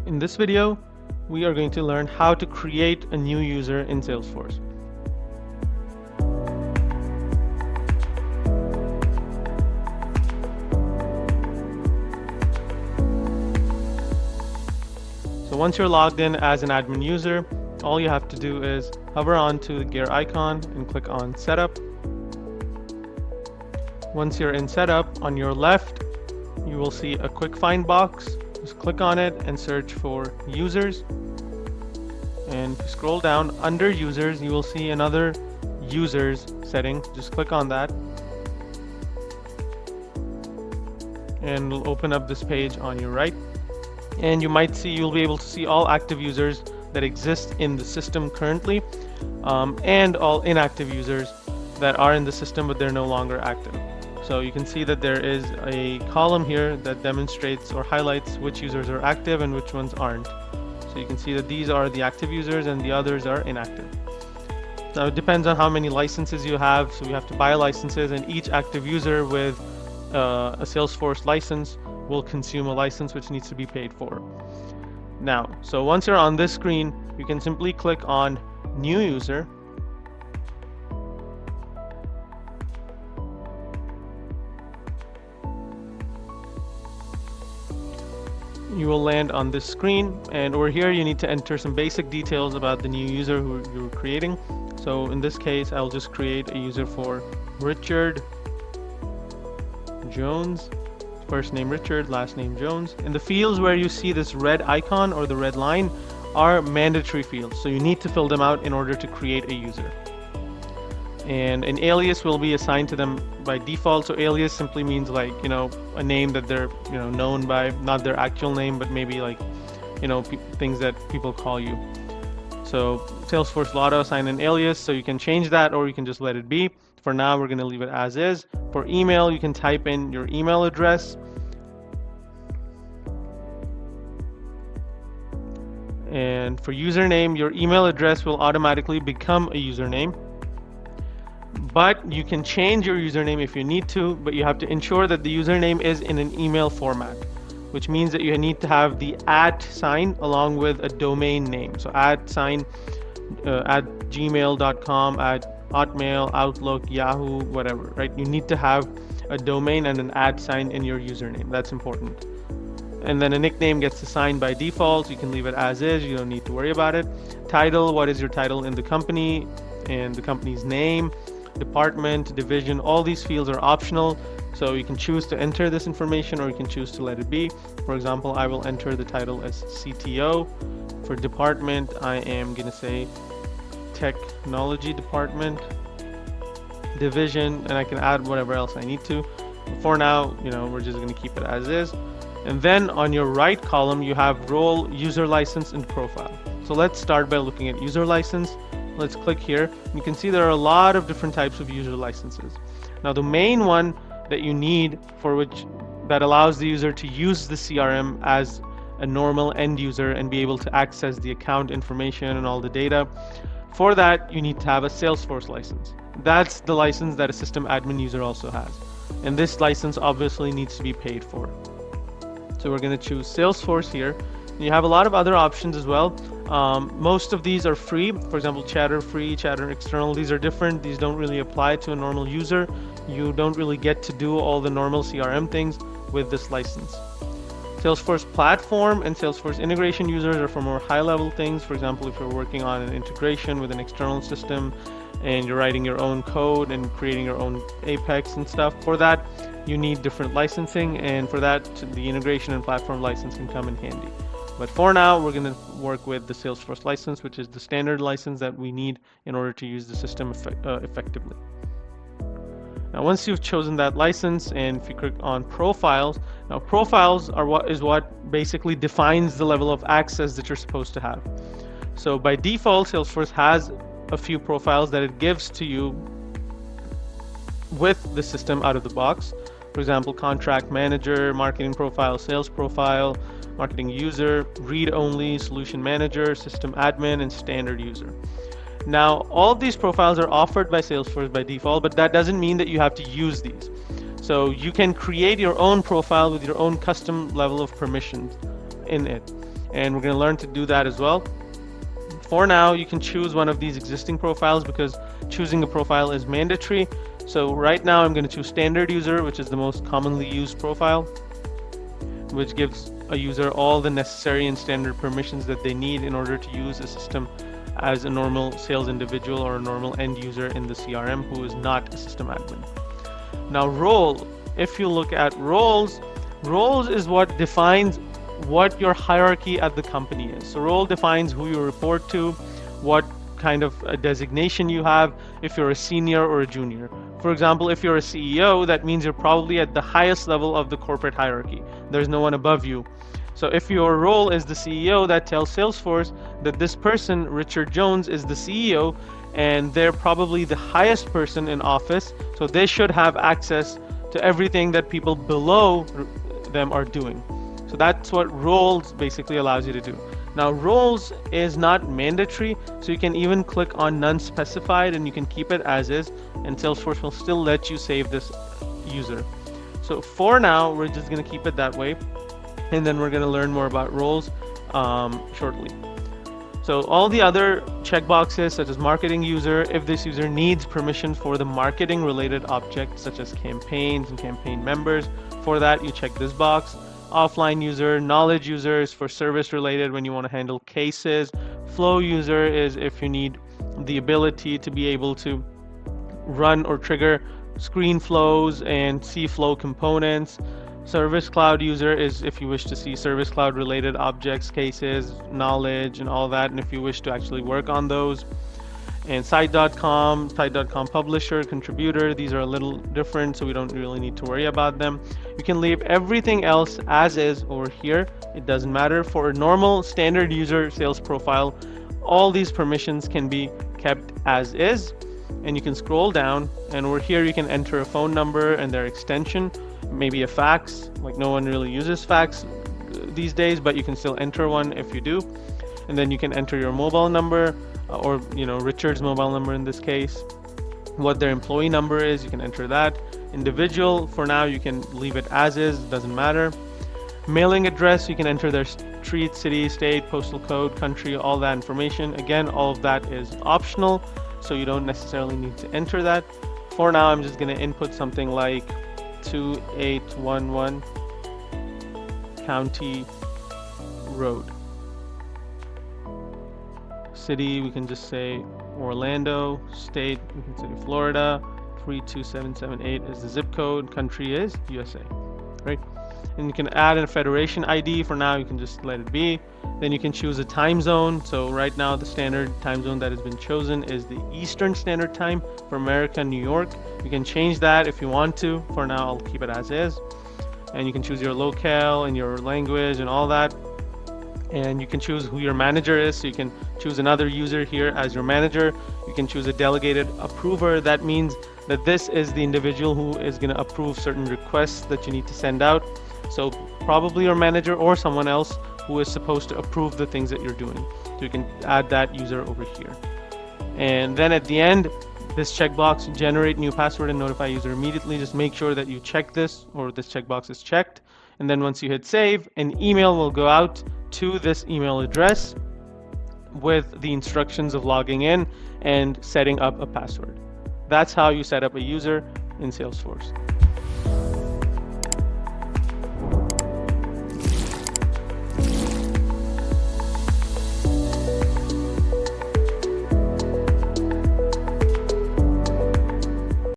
In this video, we are going to learn how to create a new user in Salesforce. So once you're logged in as an admin user, all you have to do is hover onto the gear icon and click on Setup. Once you're in Setup, on your left, you will see a quick find box. Just click on it and search for users. And if you scroll down under users, you will see another users setting. Just click on that. And it'll open up this page on your right. And you'll be able to see all active users that exist in the system currently, and all inactive users that are in the system but they're no longer active. So you can see that there is a column here that demonstrates or highlights which users are active and which ones aren't. So you can see that these are the active users and the others are inactive. Now it depends on how many licenses you have, so you have to buy licenses, and each active user with a Salesforce license will consume a license which needs to be paid for. Now, so once you're on this screen, you can simply click on New User. You will land on this screen, and over here you need to enter some basic details about the new user who you're creating. So in this case, I'll just create a user for Richard Jones. First name Richard, last name Jones. And the fields where you see this red icon or the red line are mandatory fields, so you need to fill them out in order to create a user. And an alias will be assigned to them by default. So alias simply means, like, a name that they're known by, not their actual name, but maybe like things that people call you. So Salesforce will auto assign an alias, so you can change that or you can just let it be. For now, we're going to leave it as is. For email, you can type in your email address. And for username, your email address will automatically become a username. But you can change your username if you need to, but you have to ensure that the username is in an email format, which means that you need to have the @ sign along with a domain name. So @ sign at gmail.com, at Hotmail, Outlook, Yahoo, whatever, right? You need to have a domain and an @ sign in your username. That's important. And then a nickname gets assigned by default. You can leave it as is. You don't need to worry about it. Title, what is your title in the company, and the company's name, department, division, all these fields are optional. So you can choose to enter this information or you can choose to let it be. For example, I will enter the title as CTO. For department, I am going to say technology department. Division, and I can add whatever else I need to. For now, we're just going to keep it as is. And then on your right column, you have role, user license, and profile. So let's start by looking at user license. Let's click here. You can see there are a lot of different types of user licenses. Now the main one that you need, that allows the user to use the CRM as a normal end user and be able to access the account information and all the data, for that you need to have a Salesforce license. That's the license that a system admin user also has. And this license obviously needs to be paid for. So we're going to choose Salesforce here. You have a lot of other options as well. Most of these are free. For example, Chatter free, Chatter external. These are different. These don't really apply to a normal user. You don't really get to do all the normal CRM things with this license. Salesforce platform and Salesforce integration users are for more high-level things. For example, if you're working on an integration with an external system and you're writing your own code and creating your own Apex and stuff, for that you need different licensing, and for that the integration and platform license can come in handy. But for now, we're going to work with the Salesforce license, which is the standard license that we need in order to use the system effectively. Now, once you've chosen that license, and if you click on profiles, now profiles are what basically defines the level of access that you're supposed to have. So by default, Salesforce has a few profiles that it gives to you with the system out of the box. For example, contract manager, marketing profile, sales profile, marketing user, read-only, solution manager, system admin, and standard user. Now, all of these profiles are offered by Salesforce by default, but that doesn't mean that you have to use these. So you can create your own profile with your own custom level of permissions in it. and we're going to learn to do that as well. For now, you can choose one of these existing profiles because choosing a profile is mandatory. So right now I'm going to choose standard user, which is the most commonly used profile, which gives a user all the necessary and standard permissions that they need in order to use a system as a normal sales individual or a normal end user in the CRM who is not a system admin. Now role, if you look at roles is what defines what your hierarchy at the company is. So role defines who you report to, what kind of a designation you have, if you're a senior or a junior. For example, if you're a CEO, that means you're probably at the highest level of the corporate hierarchy. There's no one above you. So if your role is the CEO, that tells Salesforce that this person, Richard Jones, is the CEO, and they're probably the highest person in office, so they should have access to everything that people below them are doing. So that's what roles basically allows you to do. Now roles is not mandatory, so you can even click on none specified and you can keep it as is, and Salesforce will still let you save this user. So for now, we're just going to keep it that way, and then we're going to learn more about roles shortly. So all the other checkboxes, such as marketing user, if this user needs permission for the marketing related objects such as campaigns and campaign members, for that you check this box. Offline user, knowledge users for service related when you want to handle cases. Flow user is if you need the ability to be able to run or trigger screen flows and see flow components. Service Cloud user is if you wish to see Service Cloud related objects, cases, knowledge, and all that, and if you wish to actually work on those. And site.com publisher, contributor, these are a little different, so we don't really need to worry about them. You can leave everything else as is over here. It doesn't matter. For a normal standard user sales profile, all these permissions can be kept as is, and you can scroll down, and over here you can enter a phone number and their extension, maybe a fax. Like, no one really uses fax these days, but you can still enter one if you do. And then you can enter your mobile number, or Richard's mobile number in this case. What their employee number is, you can enter that. Individual, for now you can leave it as is, doesn't matter. Mailing address, you can enter their street, city, state, postal code, country, all that information. Again, all of that is optional, so you don't necessarily need to enter that. For now, I'm just going to input something like 2811 County Road. City, we can just say Orlando. State, we can say Florida. 32778 is the zip code. Country is USA, right? And you can add a federation ID. For now, you can just let it be. Then you can choose a time zone. So right now, the standard time zone that has been chosen is the Eastern Standard Time for America, New York. You can change that if you want to. For now, I'll keep it as is. And you can choose your locale and your language and all that. And you can choose who your manager is. So you can choose another user here as your manager. You can choose a delegated approver. That means that this is the individual who is going to approve certain requests that you need to send out. So probably your manager or someone else who is supposed to approve the things that you're doing. So you can add that user over here. And then at the end, this checkbox, generate new password and notify user immediately. Just make sure that you check this, or this checkbox is checked. And then once you hit save, an email will go out to this email address with the instructions of logging in and setting up a password. That's how you set up a user in Salesforce.